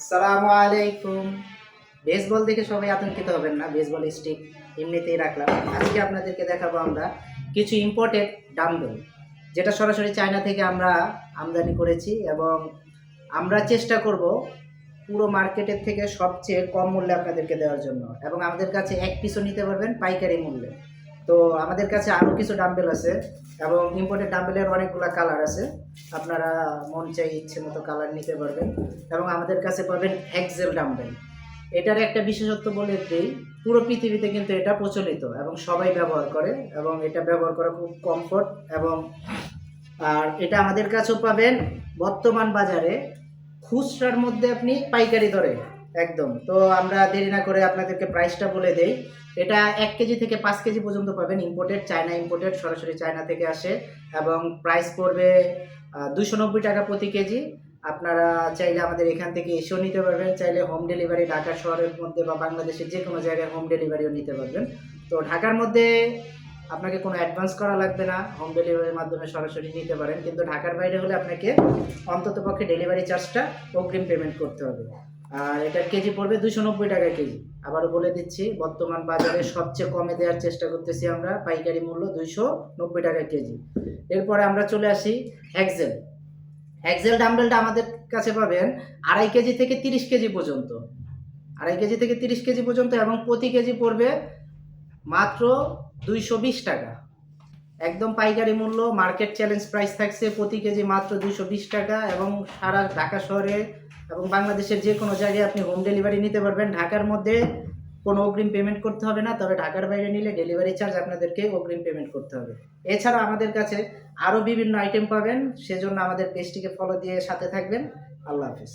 সালামু আলাইকুম। বেসবল দেখে সবাই আতঙ্কিত হবেন না, বেসবল স্টিক এমনিতেই রাখলাম। আজকে আপনাদেরকে দেখাবো আমরা কিছু ইম্পোর্টেড ডাম্বেল, যেটা সরাসরি চায়না থেকে আমরা আমদানি করেছি এবং আমরা চেষ্টা করব পুরো মার্কেটের থেকে সবচেয়ে কম মূল্যে আপনাদেরকে দেওয়ার জন্য, এবং আমাদের কাছে এক পিসও নিতে পারবেন পাইকারি মূল্যে। তো আমাদের কাছে আরও কিছু ডাম্বেল আছে এবং ইম্পোর্টেড ডাম্বেলের অনেকগুলো কালার আছে। আপনারা মন চাই ইচ্ছে মতো কালার নিতে পারবেন এবং আমাদের কাছে পাবেন হেক্সেল ডাম্বেল। এটার একটা বিশেষত্ব বলে দিই, পুরো পৃথিবীতে কিন্তু এটা প্রচলিত এবং সবাই ব্যবহার করে এবং এটা ব্যবহার করা খুব কমফোর্ট। এবং আর এটা আমাদের কাছেও পাবেন বর্তমান বাজারে খুচরার মধ্যে আপনি পাইকারি দরে একদম। তো আমরা দেরি না করে আপনাদেরকে প্রাইসটা বলে দেই। এটা 1 কেজি থেকে 5 কেজি পর্যন্ত পাবেন, ইম্পোর্টেড, চায়না ইম্পোর্টেড, সরাসরি চায়না থেকে আসে এবং প্রাইস পড়বে 290 টাকা প্রতি কেজি। আপনারা চাইলে আমাদের এখান থেকে এসেও নিতে পারবেন, চাইলে হোম ডেলিভারি ঢাকা শহরের মধ্যে বা বাংলাদেশের যে কোনো জায়গায় হোম ডেলিভারিও নিতে পারবেন। তো ঢাকার মধ্যে আপনাকে কোনো অ্যাডভান্স করা লাগবে না, হোম ডেলিভারির মাধ্যমে সরাসরি নিতে পারেন। কিন্তু ঢাকার বাইরে হলে আপনাকে অন্ততপক্ষে ডেলিভারি চার্জটা অগ্রিম পেমেন্ট করতে হবে। আর এটার কেজি পড়বে 290 টাকা কেজি। আবারও বলে দিচ্ছি, বর্তমান বাজারে সবচেয়ে কমে দেওয়ার চেষ্টা করতেছি আমরা, পাইকারি মূল্য 290 টাকা কেজি। এরপরে আমরা চলে আসি হেক্সেল। হেক্সেল ডাম্বেলটা আমাদের কাছে পাবেন 2.5 কেজি থেকে 30 কেজি পর্যন্ত, 2.5 কেজি থেকে 30 কেজি পর্যন্ত, এবং প্রতি কেজি পড়বে মাত্র 220 টাকা। একদম পাইকারি মূল্য, মার্কেট চ্যালেঞ্জ প্রাইস থাকছে প্রতি কেজি মাত্র 220 টাকা। এবং সারা ঢাকা শহরে এবং বাংলাদেশের যে কোনো জায়গায় আপনি হোম ডেলিভারি নিতে পারবেন। ঢাকার মধ্যে কোনো অগ্রিম পেমেন্ট করতে হবে না, তবে ঢাকার বাইরে নিলে ডেলিভারি চার্জ আপনাদেরকে অগ্রিম পেমেন্ট করতে হবে। এছাড়া আমাদের কাছে আরও বিভিন্ন আইটেম পাবেন, সেজন্য আমাদের পেজটিকে ফলো দিয়ে সাথে থাকবেন। আল্লাহ হাফিজ।